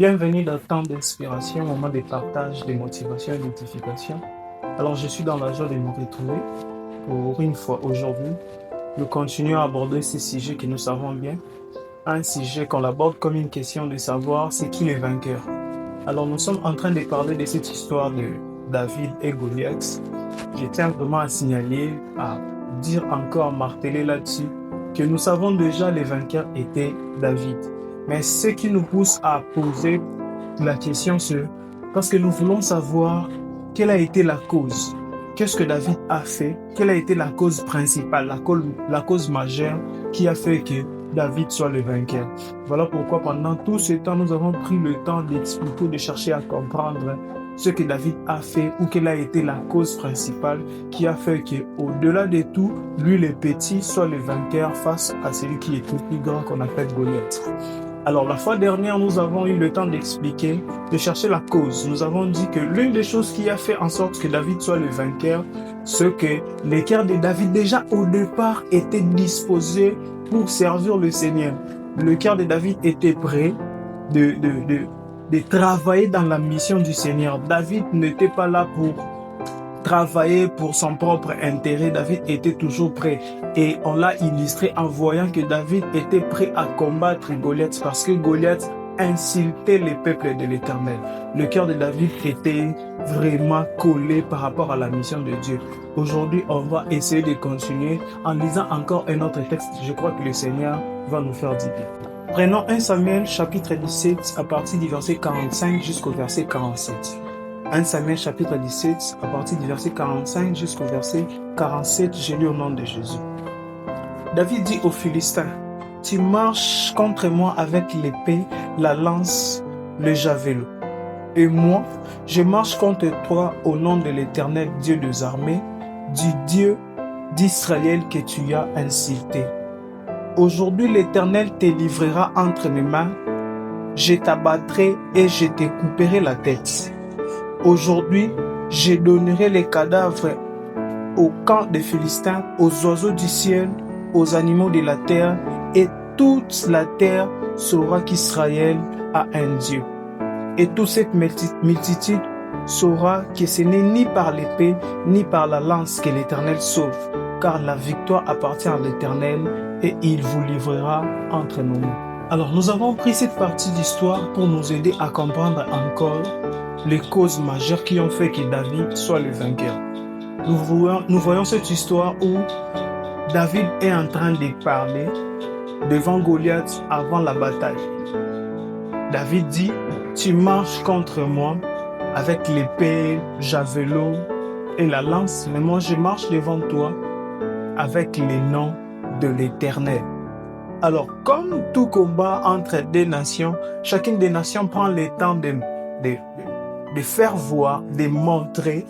Bienvenue dans le temps d'inspiration, moment de partage, de motivation et d'édification. Alors, je suis dans la joie de nous retrouver pour une fois aujourd'hui. Nous continuons à aborder ce sujet que nous savons bien. Un sujet qu'on aborde comme une question de savoir c'est qui les vainqueurs. Alors, nous sommes en train de parler de cette histoire de David et Goliath. Je tiens vraiment à signaler, à dire encore, à marteler là-dessus, que nous savons déjà les vainqueurs étaient David. Mais ce qui nous pousse à poser la question, c'est parce que nous voulons savoir quelle a été la cause. Qu'est-ce que David a fait? Quelle a été la cause principale, la cause majeure qui a fait que David soit le vainqueur? Voilà pourquoi pendant tout ce temps, nous avons pris le temps d'expliquer, de chercher à comprendre ce que David a fait ou quelle a été la cause principale qui a fait qu'au-delà de tout, lui le petit soit le vainqueur face à celui qui est le plus grand qu'on appelle Goliath. Alors la fois dernière, nous avons eu le temps d'expliquer, de chercher la cause. Nous avons dit que l'une des choses qui a fait en sorte que David soit le vainqueur, c'est que le cœur de David déjà au départ était disposé pour servir le Seigneur. Le cœur de David était prêt de travailler dans la mission du Seigneur. David n'était pas là pour travailler pour son propre intérêt. David était toujours prêt. Et on l'a illustré en voyant que David était prêt à combattre Goliath parce que Goliath insultait les peuples de l'Éternel. Le cœur de David était vraiment collé par rapport à la mission de Dieu. Aujourd'hui, on va essayer de continuer en lisant encore un autre texte. Je crois que le Seigneur va nous faire du bien. Prenons 1 Samuel chapitre 17 à partir du verset 45 jusqu'au verset 47. 1 Samuel chapitre 17 à partir du verset 45 jusqu'au verset 47, je lis au nom de Jésus. David dit aux Philistins, « Tu marches contre moi avec l'épée, la lance, le javelot. Et moi, je marche contre toi au nom de l'Éternel Dieu des armées, du Dieu d'Israël que tu as insulté. Aujourd'hui, l'Éternel te livrera entre mes mains, je t'abattrai et je te couperai la tête. Aujourd'hui, je donnerai les cadavres au camp des Philistins, aux oiseaux du ciel, aux animaux de la terre, et toute la terre saura qu'Israël a un Dieu. Et toute cette multitude saura que ce n'est ni par l'épée, ni par la lance que l'Éternel sauve, car la victoire appartient à l'Éternel, et il vous livrera entre nos mains. » Alors, nous avons pris cette partie d'histoire pour nous aider à comprendre encore les causes majeures qui ont fait que David soit le vainqueur. Nous voyons cette histoire où David est en train de parler devant Goliath avant la bataille. David dit, « Tu marches contre moi avec l'épée, le javelot et la lance, mais moi je marche devant toi avec les noms de l'Éternel. » Alors, comme tout combat entre deux nations, chacune des nations prend le temps de faire voir, de montrer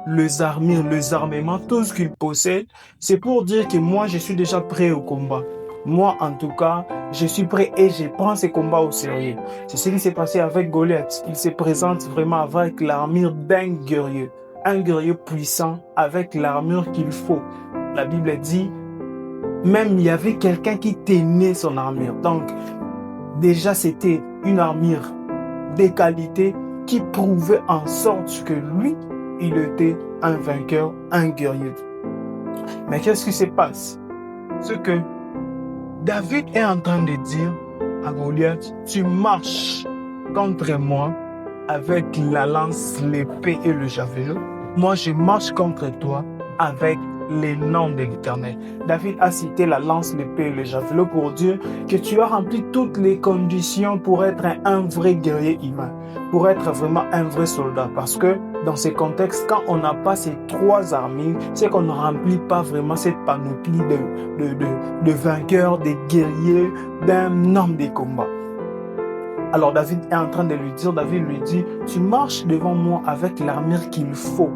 les armures, les armements, tout ce qu'ils possèdent. C'est pour dire que moi, je suis déjà prêt au combat. Moi, en tout cas, je suis prêt et je prends ce combat au sérieux. C'est ce qui s'est passé avec Goliath. Il se présente vraiment avec l'armure d'un guerrier. Un guerrier puissant avec l'armure qu'il faut. La Bible dit, même il y avait quelqu'un qui tenait son armure. Donc, déjà, c'était une armure de qualité qui prouvait en sorte que lui, il était un vainqueur, un guerrier. Mais qu'est-ce qui se passe? C'est que David est en train de dire à Goliath, tu marches contre moi avec la lance, l'épée et le javelot. Moi, je marche contre toi avec les noms de l'Éternel. David a cité la lance, l'épée et le javelot pour dire que tu as rempli toutes les conditions pour être un vrai guerrier humain, pour être vraiment un vrai soldat. Parce que dans ces contextes, quand on n'a pas ces trois armures, c'est qu'on ne remplit pas vraiment cette panoplie de vainqueurs, de guerriers, d'un homme de combat. Alors David est en train de lui dire, David lui dit, tu marches devant moi avec l'armure qu'il faut.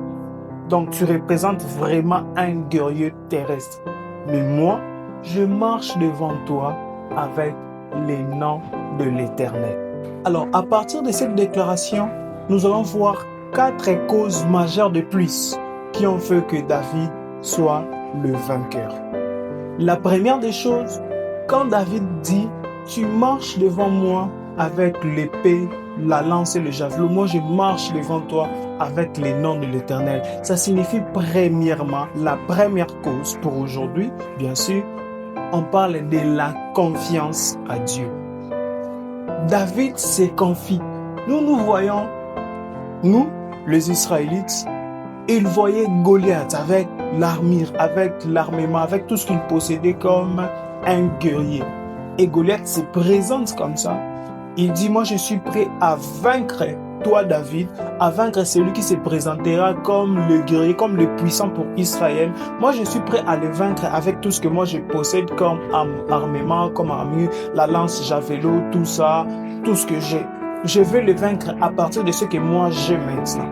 Donc, tu représentes vraiment un guerrier terrestre. Mais moi, je marche devant toi avec les noms de l'Éternel. Alors, à partir de cette déclaration, nous allons voir 4 causes majeures de plus qui ont fait que David soit le vainqueur. La première des choses, quand David dit « Tu marches devant moi avec l'épée, la lance et le javelot. Moi, je marche devant toi avec les noms de l'Éternel. Ça signifie premièrement, la première cause pour aujourd'hui, bien sûr, on parle de la confiance à Dieu. David s'est confié. Nous voyons, nous, les Israélites, ils voyaient Goliath avec l'armure, avec l'armement, avec tout ce qu'il possédait comme un guerrier. Et Goliath se présente comme ça. Il dit, moi je suis prêt à vaincre toi David, à vaincre celui qui se présentera comme le guerrier, comme le puissant pour Israël. Moi je suis prêt à le vaincre avec tout ce que moi je possède comme armement, comme armure, la lance, javelot, tout ça, tout ce que j'ai. Je veux le vaincre à partir de ce que moi j'ai maintenant.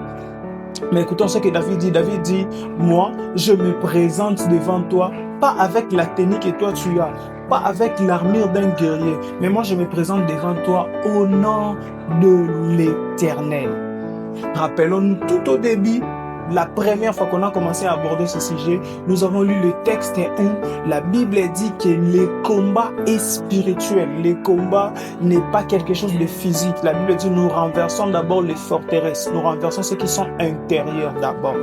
Mais écoutons ce que David dit. David dit, moi, je me présente devant toi, pas avec la tenue que toi tu as, pas avec l'armure d'un guerrier, mais moi je me présente devant toi au nom de l'Éternel. Rappelons-nous tout au début, la première fois qu'on a commencé à aborder ce sujet, nous avons lu le texte où la Bible dit que le combat est spirituel. Le combat n'est pas quelque chose de physique. La Bible dit nous renversons d'abord les forteresses. Nous renversons ceux qui sont intérieurs d'abord.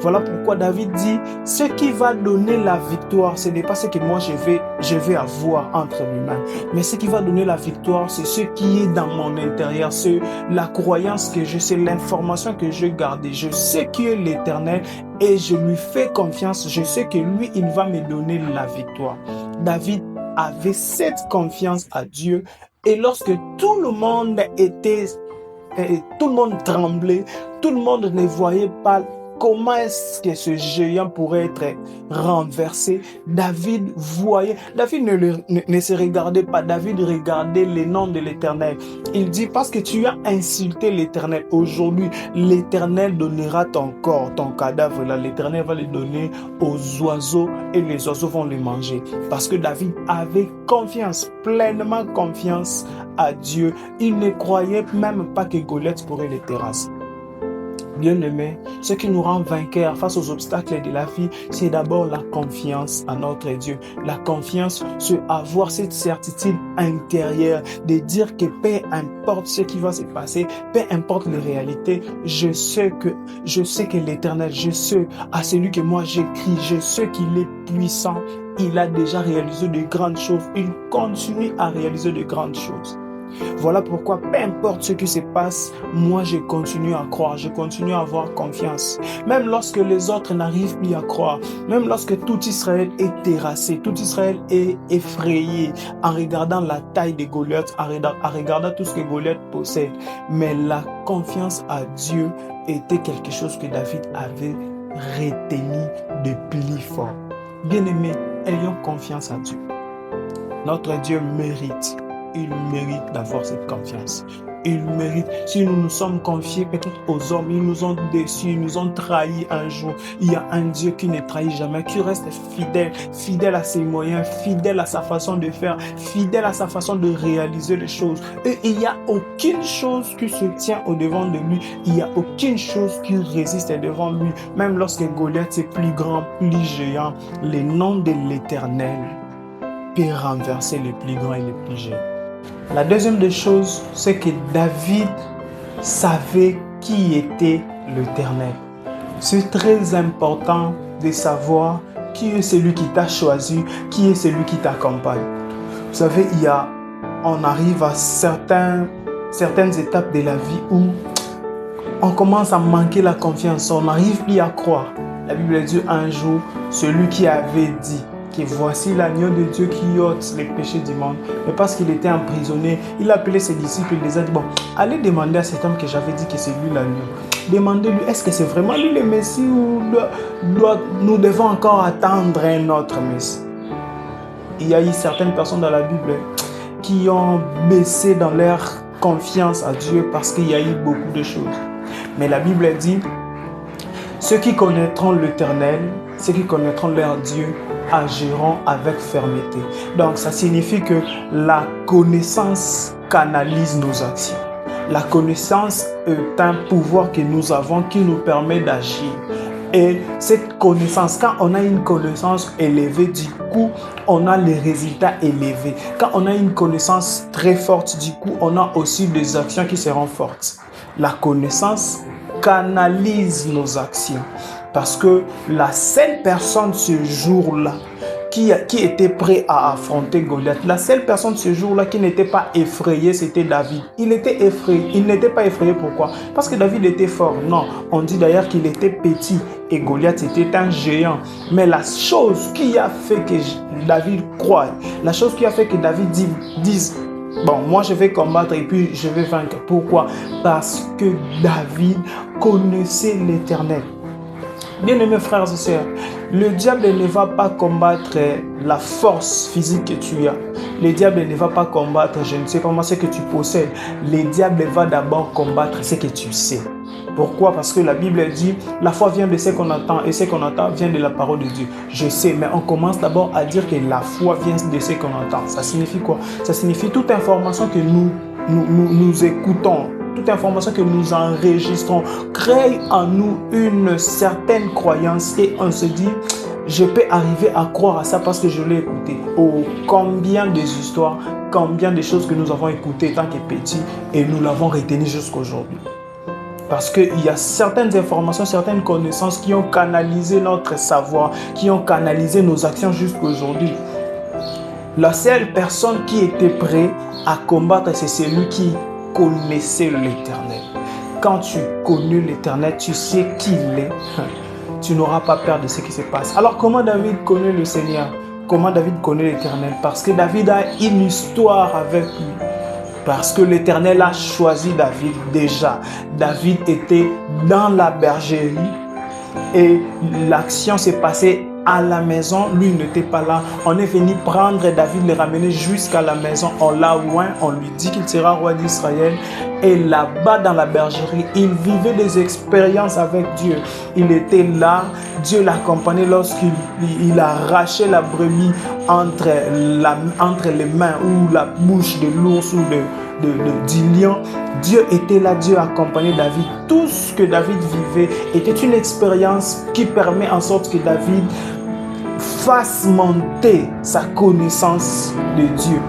Voilà pourquoi David dit, ce qui va donner la victoire, ce n'est pas ce que moi je vais avoir entre mes mains, mais ce qui va donner la victoire, c'est ce qui est dans mon intérieur, c'est la croyance que je sais, l'information que je garde. Je sais qui est l'Éternel et je lui fais confiance. Je sais que lui, il va me donner la victoire. David avait cette confiance à Dieu et lorsque tout le monde tremblait, tout le monde ne voyait pas comment est-ce que ce géant pourrait être renversé. David voyait, David ne se regardait pas, David regardait les noms de l'Éternel. Il dit, parce que tu as insulté l'Éternel, aujourd'hui, l'Éternel donnera ton corps, ton cadavre là, l'Éternel va le donner aux oiseaux et les oiseaux vont le manger. Parce que David avait confiance, pleinement confiance à Dieu. Il ne croyait même pas que Goliath pourrait le terrasser. Bien-aimés, ce qui nous rend vainqueurs face aux obstacles de la vie, c'est d'abord la confiance à notre Dieu. La confiance, c'est avoir cette certitude intérieure de dire que peu importe ce qui va se passer, peu importe les réalités, je sais que l'Éternel, je sais à celui que moi j'écris, je sais qu'il est puissant. Il a déjà réalisé de grandes choses. Il continue à réaliser de grandes choses. Voilà pourquoi, peu importe ce qui se passe, moi je continue à croire, je continue à avoir confiance. Même lorsque les autres n'arrivent plus à croire, même lorsque tout Israël est terrassé, tout Israël est effrayé en regardant la taille de Goliath, en regardant tout ce que Goliath possède. Mais la confiance à Dieu était quelque chose que David avait retenu de plus fort. Bien-aimés, ayons confiance à Dieu. Notre Dieu mérite. Il mérite d'avoir cette confiance. Il mérite. Si nous nous sommes confiés peut-être aux hommes, ils nous ont déçus, ils nous ont trahis un jour. Il y a un Dieu qui ne trahit jamais, qui reste fidèle, fidèle à ses moyens, fidèle à sa façon de faire, fidèle à sa façon de réaliser les choses. Et il n'y a aucune chose qui se tient au-devant de lui. Il n'y a aucune chose qui résiste devant lui. Même lorsque Goliath est plus grand, plus géant, le nom de l'Éternel peut renverser les plus grands et les plus géants. La deuxième des choses, c'est que David savait qui était l'Éternel. C'est très important de savoir qui est celui qui t'a choisi, qui est celui qui t'accompagne. Vous savez, on arrive à certaines étapes de la vie où on commence à manquer la confiance, on n'arrive plus à croire. La Bible dit un jour, celui qui avait dit que voici l'agneau de Dieu qui ôte les péchés du monde. Mais parce qu'il était emprisonné, il a appelé ses disciples et les a dit, bon, allez demander à cet homme que j'avais dit que c'est lui l'agneau. Demandez-lui, est-ce que c'est vraiment lui le Messie ou nous devons encore attendre un autre Messie? Il y a eu certaines personnes dans la Bible qui ont baissé dans leur confiance à Dieu parce qu'il y a eu beaucoup de choses. Mais la Bible dit, ceux qui connaîtront l'Éternel, ceux qui connaîtront leur Dieu, agiront avec fermeté. Donc, ça signifie que la connaissance canalise nos actions. La connaissance est un pouvoir que nous avons qui nous permet d'agir. Et cette connaissance, quand on a une connaissance élevée, du coup, on a les résultats élevés. Quand on a une connaissance très forte, du coup, on a aussi des actions qui seront fortes. La connaissance canalise nos actions. Parce que la seule personne ce jour-là qui était prêt à affronter Goliath, la seule personne ce jour-là qui n'était pas effrayé, c'était David. Il était effrayé. Il n'était pas effrayé, pourquoi? Parce que David était fort. Non, on dit d'ailleurs qu'il était petit et Goliath était un géant. Mais la chose qui a fait que David croit, la chose qui a fait que David dise bon, moi je vais combattre et puis je vais vaincre. Pourquoi? Parce que David connaissait l'Éternel. Bien-aimés frères et sœurs, le diable ne va pas combattre la force physique que tu as. Le diable ne va pas combattre, je ne sais pas moi, ce que tu possèdes. Le diable va d'abord combattre ce que tu sais. Pourquoi? Parce que la Bible dit, la foi vient de ce qu'on entend et ce qu'on entend vient de la parole de Dieu. Je sais, mais on commence d'abord à dire que la foi vient de ce qu'on entend. Ça signifie quoi? Ça signifie toute information que nous écoutons. Toute information que nous enregistrons crée en nous une certaine croyance et on se dit, je peux arriver à croire à ça parce que je l'ai écouté. Oh, combien des histoires, combien de choses que nous avons écoutées tant que petits et nous l'avons retenu jusqu'à aujourd'hui. Parce qu'il y a certaines informations, certaines connaissances qui ont canalisé notre savoir, qui ont canalisé nos actions jusqu'à aujourd'hui. La seule personne qui était prête à combattre, c'est celui qui connaissait l'Éternel. Quand tu connais l'Éternel, tu sais qui il est. Tu n'auras pas peur de ce qui se passe. Alors comment David connaît le Seigneur? Comment David connaît l'Éternel? Parce que David a une histoire avec lui. Parce que l'Éternel a choisi David déjà. David était dans la bergerie et l'action s'est passée à la maison. Lui n'était pas là. On est venu prendre David, le ramener jusqu'à la maison. On l'a oint, on lui dit qu'il sera roi d'Israël. Et là-bas dans la bergerie, il vivait des expériences avec Dieu. Il était là, Dieu l'accompagnait lorsqu'il arrachait la brebis entre les mains ou la bouche de l'ours ou du lion. Dieu était là, Dieu accompagnait David. Tout ce que David vivait était une expérience qui permet en sorte que David fasse monter sa connaissance de Dieu.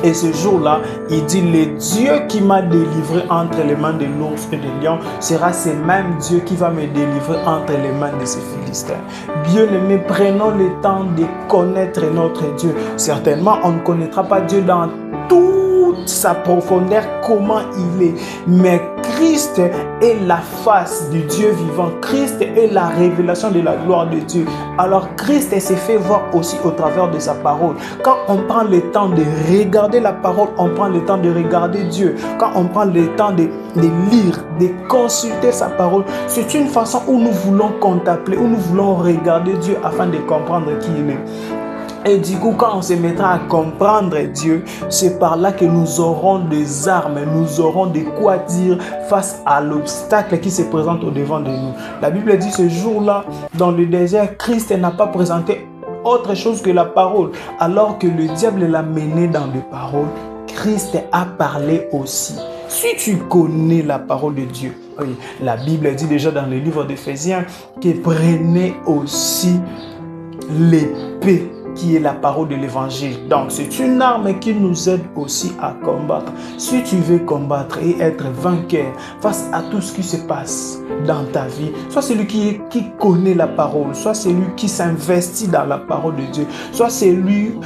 Et ce jour-là, il dit, le Dieu qui m'a délivré entre les mains de l'ours et de lion sera ce même Dieu qui va me délivrer entre les mains de ces Philistins. Bien-aimés, prenons le temps de connaître notre Dieu. Certainement, on ne connaîtra pas Dieu dans toute sa profondeur, comment il est. Mais Christ est la face du Dieu vivant. Christ est la révélation de la gloire de Dieu. Alors Christ s'est fait voir aussi au travers de sa parole. Quand on prend le temps de regarder la parole, on prend le temps de regarder Dieu. Quand on prend le temps de lire, de consulter sa parole, c'est une façon où nous voulons contempler, où nous voulons regarder Dieu afin de comprendre qui il est. Et du coup, quand on se mettra à comprendre Dieu, c'est par là que nous aurons des armes, nous aurons de quoi dire face à l'obstacle qui se présente au devant de nous. La Bible dit ce jour-là, dans le désert, Christ n'a pas présenté autre chose que la parole. Alors que le diable l'a mené dans les paroles, Christ a parlé aussi. Si tu connais la parole de Dieu, oui, la Bible dit déjà dans le livre d'Éphésiens que prenez aussi l'épée qui est la parole de l'évangile. Donc, c'est une arme qui nous aide aussi à combattre. Si tu veux combattre et être vainqueur face à tout ce qui se passe dans ta vie, soit celui qui connaît la parole, soit celui qui s'investit dans la parole de Dieu, soit celui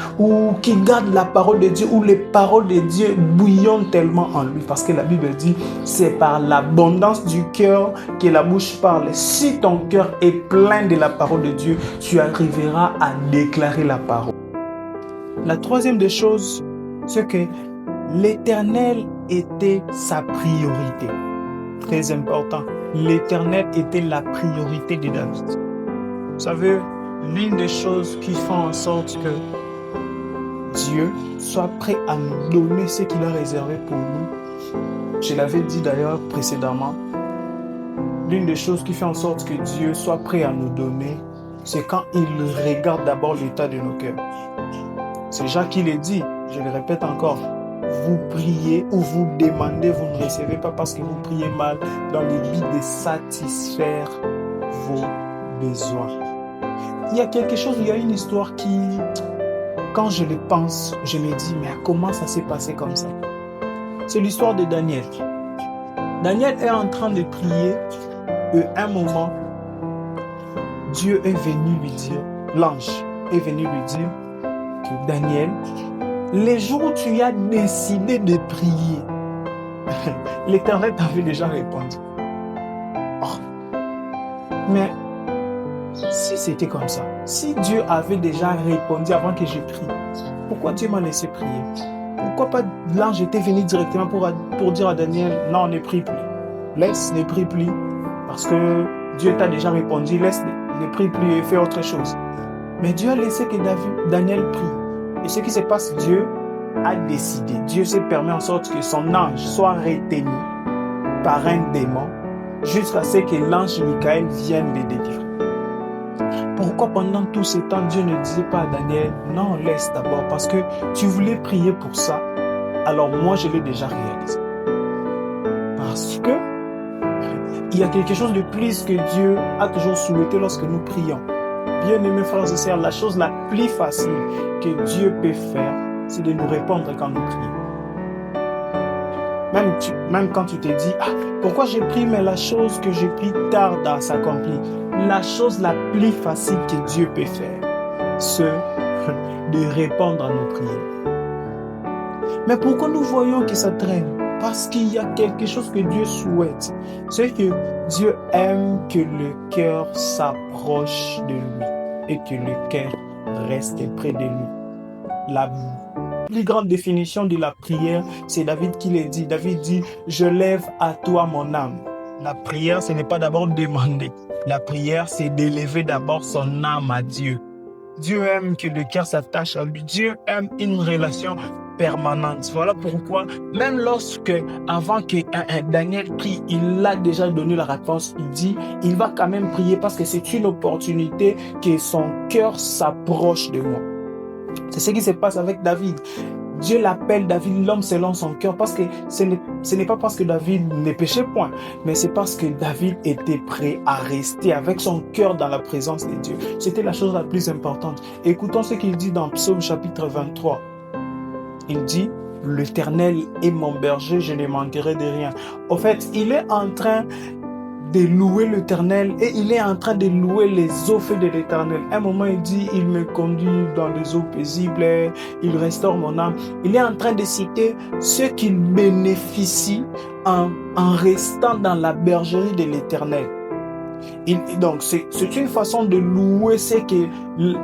qui garde la parole de Dieu, où les paroles de Dieu bouillonnent tellement en lui. Parce que la Bible dit, c'est par l'abondance du cœur que la bouche parle. Si ton cœur est plein de la parole de Dieu, tu arriveras à déclarer la parole. La troisième des choses, c'est que l'Éternel était sa priorité. Très important. L'Éternel était la priorité de David. Vous savez, l'une des choses qui font en sorte que Dieu soit prêt à nous donner ce qu'il a réservé pour nous, je l'avais dit d'ailleurs précédemment, l'une des choses qui fait en sorte que Dieu soit prêt à nous donner, c'est quand il regarde d'abord l'état de nos cœurs. C'est Jacques qui le dit, je le répète encore, vous priez ou vous demandez, vous ne recevez pas parce que vous priez mal dans le but de satisfaire vos besoins. Il y a quelque chose, il y a une histoire qui, quand je le pense, je me dis, mais comment ça s'est passé comme ça? C'est l'histoire de Daniel. Daniel est en train de prier et à un moment, Dieu est venu lui dire, l'ange est venu lui dire que Daniel, les jours où tu as décidé de prier, l'Éternel t'avait déjà répondu. Oh. Mais si c'était comme ça, si Dieu avait déjà répondu avant que je prie, pourquoi Dieu m'a laissé prier? Pourquoi pas l'ange était venu directement pour dire à Daniel, non, ne prie plus. Laisse, ne prie plus. Parce que Dieu t'a déjà répondu, laisse, ne prie plus et fais autre chose. Mais Dieu a laissé que Daniel prie. Et ce qui se passe, Dieu a décidé. Dieu s'est permis en sorte que son ange soit retenu par un démon jusqu'à ce que l'ange Michael vienne le délivrer. Pourquoi pendant tout ce temps, Dieu ne disait pas à Daniel, non, laisse d'abord, parce que tu voulais prier pour ça, alors moi je l'ai déjà réalisé. Parce que il y a quelque chose de plus que Dieu a toujours souhaité lorsque nous prions. Bien-aimés frères et sœurs, la chose la plus facile que Dieu peut faire, c'est de nous répondre quand nous prions. Même quand tu te dis, pourquoi j'ai prié, mais la chose que j'ai pris tarde à s'accomplir. La chose la plus facile que Dieu peut faire, c'est de répondre à nos prières. Mais pourquoi nous voyons que ça traîne? Parce qu'il y a quelque chose que Dieu souhaite. C'est que Dieu aime que le cœur s'approche de lui et que le cœur reste près de lui. La plus grande définition de la prière, c'est David qui l'a dit. David dit, je lève à toi mon âme. La prière, ce n'est pas d'abord demander. La prière, c'est d'élever d'abord son âme à Dieu. Dieu aime que le cœur s'attache à lui. Dieu aime une relation permanente. Voilà pourquoi, même lorsque, avant que Daniel prie, il a déjà donné la réponse. Il dit, il va quand même prier parce que c'est une opportunité que son cœur s'approche de moi. C'est ce qui se passe avec David. Dieu l'appelle David l'homme selon son cœur parce que ce n'est pas parce que David ne péchait point, mais c'est parce que David était prêt à rester avec son cœur dans la présence de Dieu. C'était la chose la plus importante. Écoutons ce qu'il dit dans Psaume chapitre 23. Il dit, l'Éternel est mon berger, je ne manquerai de rien. Au fait, il est en train de louer l'Éternel et il est en train de louer les eaux faites de l'Éternel. À un moment, il dit, il me conduit dans les eaux paisibles, il restaure mon âme. Il est en train de citer ce qu'il bénéficie en restant dans la bergerie de l'Éternel. Donc, c'est une façon de louer ce que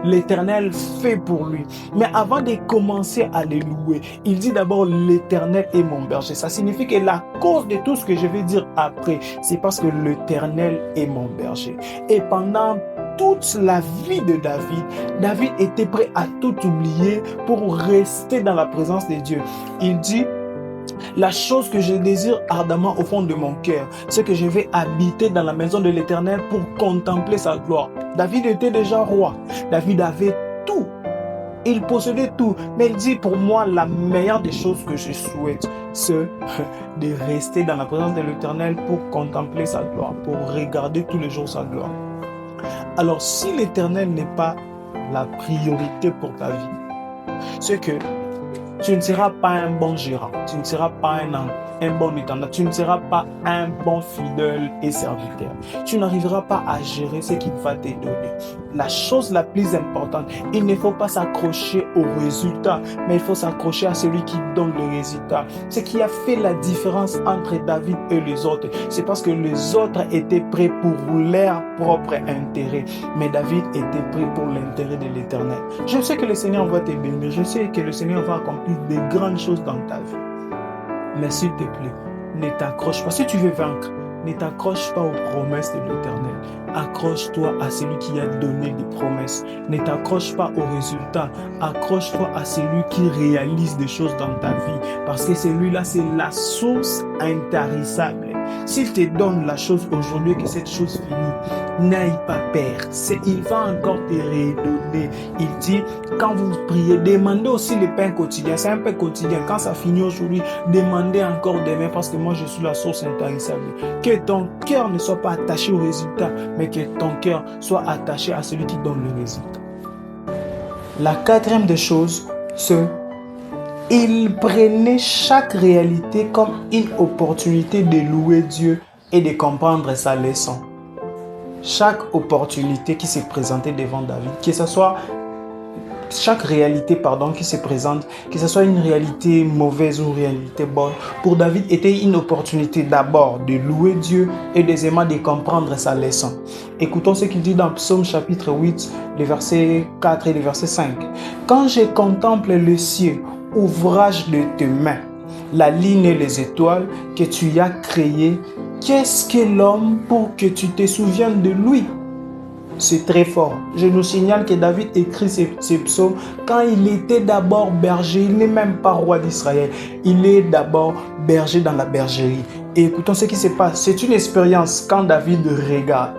l'Éternel fait pour lui. Mais avant de commencer à le louer, il dit d'abord l'Éternel est mon berger. Ça signifie que la cause de tout ce que je vais dire après, c'est parce que l'Éternel est mon berger. Et pendant toute la vie de David, David était prêt à tout oublier pour rester dans la présence de Dieu. Il dit, la chose que je désire ardemment au fond de mon cœur, c'est que je vais habiter dans la maison de l'Éternel pour contempler sa gloire. David était déjà roi. David avait tout. Il possédait tout. Mais il dit, pour moi, la meilleure des choses que je souhaite, c'est de rester dans la présence de l'Éternel pour contempler sa gloire, pour regarder tous les jours sa gloire. Alors, si l'Éternel n'est pas la priorité pour ta vie, c'est que tu ne seras pas un bon gérant, tu ne seras pas un bon étendard, tu ne seras pas un bon fidèle et serviteur. Tu n'arriveras pas à gérer ce qu'il va te donner. La chose la plus importante, il ne faut pas s'accrocher au résultat, mais il faut s'accrocher à celui qui donne le résultat. Ce qui a fait la différence entre David et les autres, c'est parce que les autres étaient prêts pour leur propre intérêt, mais David était prêt pour l'intérêt de l'Éternel. Je sais que le Seigneur va te bénir, je sais que le Seigneur va accomplir de grandes choses dans ta vie. Mais s'il te plaît, ne t'accroche pas. Si tu veux vaincre, ne t'accroche pas aux promesses de l'Éternel. Accroche-toi à celui qui a donné des promesses. Ne t'accroche pas aux résultats. Accroche-toi à celui qui réalise des choses dans ta vie. Parce que celui-là, c'est la source intarissable. S'il te donne la chose aujourd'hui, que cette chose finit, n'aie pas peur. Il va encore te redonner. Il dit, quand vous priez, demandez aussi le pain quotidien. C'est un pain quotidien. Quand ça finit aujourd'hui, demandez encore demain parce que moi, je suis la source intarissable. Que ton cœur ne soit pas attaché au résultat, mais que ton cœur soit attaché à celui qui donne le résultat. La quatrième des choses, c'est il prenait chaque réalité comme une opportunité de louer Dieu et de comprendre sa leçon. Chaque opportunité qui s'est présentée devant David, que ce soit chaque réalité qui se présente, que ce soit une réalité mauvaise ou une réalité bonne, pour David était une opportunité d'abord de louer Dieu et deuxièmement de comprendre sa leçon. Écoutons ce qu'il dit dans Psaume chapitre 8, les versets 4 et les versets 5. Quand je contemple le ciel, ouvrage de tes mains, la lune et les étoiles que tu as créées, qu'est-ce que l'homme pour que tu te souviennes de lui? C'est très fort. Je nous signale que David écrit ces psaumes quand il était d'abord berger. Il n'est même pas roi d'Israël. Il est d'abord berger dans la bergerie. Et écoutons ce qui se passe. C'est une expérience quand David regarde.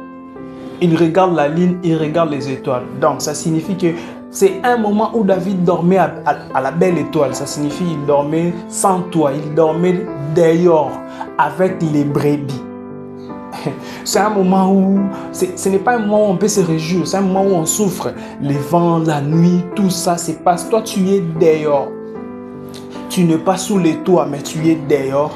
Il regarde la lune, il regarde les étoiles. Donc ça signifie que c'est un moment où David dormait à la belle étoile. Ça signifie qu'il dormait sans toit. Il dormait dehors avec les brebis. C'est un moment où, ce n'est pas un moment où on peut se réjouir, c'est un moment où on souffre. Les vents, la nuit, tout ça se passe. Toi, tu es dehors. Tu n'es pas sous les toits, mais tu es dehors.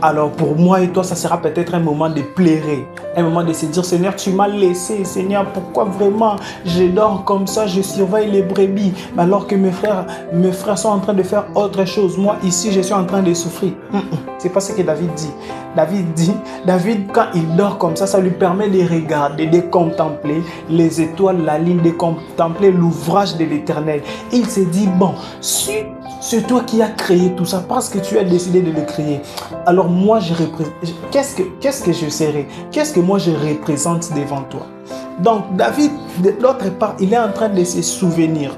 Alors pour moi et toi, ça sera peut-être un moment de pleurer, un moment de se dire, Seigneur, tu m'as laissé, Seigneur, pourquoi vraiment je dors comme ça, je surveille les brebis, alors que mes frères sont en train de faire autre chose. Moi, ici, je suis en train de souffrir. C'est pas ce que David dit. David, quand il dort comme ça, ça lui permet de regarder, de contempler les étoiles, la lune, de contempler l'ouvrage de l'Éternel. Il s'est dit, bon, si c'est toi qui as créé tout ça, parce que tu as décidé de le créer, alors moi, qu'est-ce que je serai? Qu'est-ce que moi je représente devant toi? Donc, David, de l'autre part, il est en train de se souvenir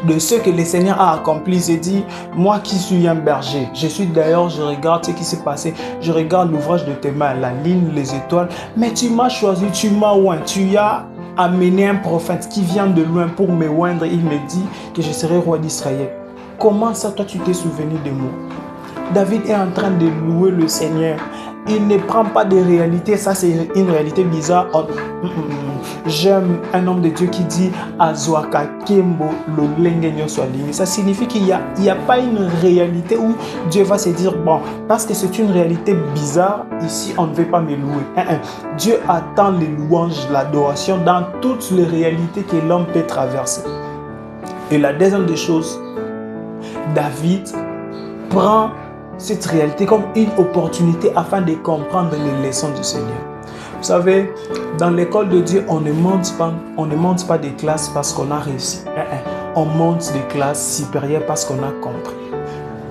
de ce que le Seigneur a accompli. Il s'est dit, moi qui suis un berger, je suis d'ailleurs, je regarde ce qui s'est passé, je regarde l'ouvrage de tes mains, la ligne, les étoiles, mais tu m'as choisi, tu m'as oint, tu as amené un prophète qui vient de loin pour me oindre. Il me dit que je serai roi d'Israël. Comment ça, toi, tu t'es souvenu de moi? David est en train de louer le Seigneur. Il ne prend pas de réalité. Ça, c'est une réalité bizarre. J'aime un homme de Dieu qui dit Azoaka Kembo Lolengenyo Swalini. Ça signifie qu'il n'y a pas une réalité où Dieu va se dire, bon, parce que c'est une réalité bizarre, ici, on ne veut pas me louer. Dieu attend les louanges, l'adoration dans toutes les réalités que l'homme peut traverser. Et la deuxième des choses, David prend cette réalité comme une opportunité afin de comprendre les leçons du Seigneur. Vous savez, dans l'école de Dieu, on ne monte pas des classes parce qu'on a réussi. On monte des classes supérieures parce qu'on a compris.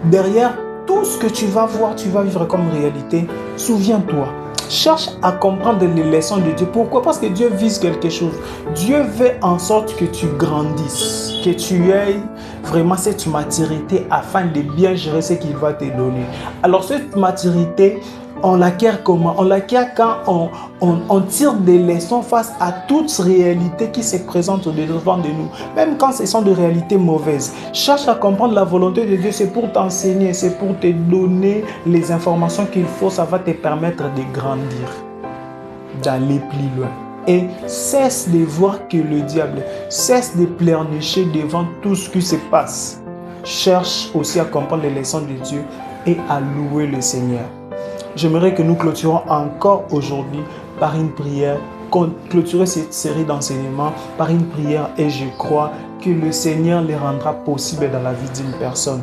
Derrière tout ce que tu vas voir, tu vas vivre comme réalité, souviens-toi. Cherche à comprendre les leçons de Dieu. Pourquoi? Parce que Dieu vise quelque chose. Dieu veut en sorte que tu grandisses, que tu aies vraiment cette maturité afin de bien gérer ce qu'il va te donner. Alors cette maturité, on l'acquiert comment? On l'acquiert quand on tire des leçons face à toute réalité qui se présente au-devant de nous. Même quand ce sont des réalités mauvaises. Cherche à comprendre la volonté de Dieu. C'est pour t'enseigner, c'est pour te donner les informations qu'il faut. Ça va te permettre de grandir, d'aller plus loin. Et cesse de voir que le diable, cesse de pleurnicher devant tout ce qui se passe. Cherche aussi à comprendre les leçons de Dieu et à louer le Seigneur. J'aimerais que nous clôturons encore aujourd'hui par une prière, clôturer cette série d'enseignements par une prière, et je crois que le Seigneur les rendra possibles dans la vie d'une personne.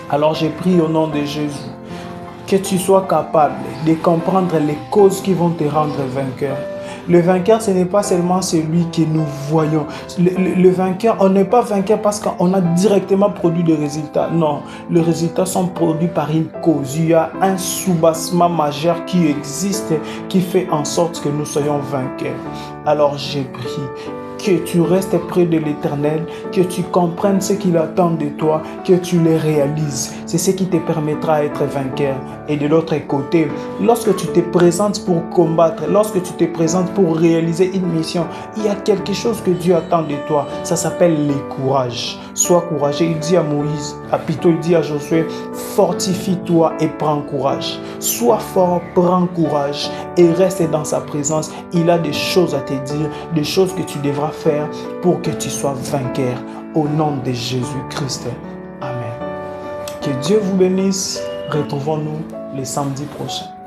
Alors je prie au nom de Jésus que tu sois capable de comprendre les causes qui vont te rendre vainqueur. Le vainqueur, ce n'est pas seulement celui que nous voyons. Le vainqueur, on n'est pas vainqueur parce qu'on a directement produit des résultats. Non, les résultats sont produits par une cause. Il y a un soubassement majeur qui existe, qui fait en sorte que nous soyons vainqueurs. Alors j'ai prie que tu restes près de l'Éternel, que tu comprennes ce qu'il attend de toi, que tu les réalises. C'est ce qui te permettra d'être vainqueur. Et de l'autre côté, lorsque tu te présentes pour combattre, lorsque tu te présentes pour réaliser une mission, il y a quelque chose que Dieu attend de toi. Ça s'appelle le courage. Sois courageux. Il dit à Moïse, il dit à Josué, fortifie-toi et prends courage. Sois fort, prends courage et reste dans sa présence. Il a des choses à te dire, des choses que tu devras faire pour que tu sois vainqueur. Au nom de Jésus-Christ. Amen. Que Dieu vous bénisse. Retrouvons-nous le samedi prochain.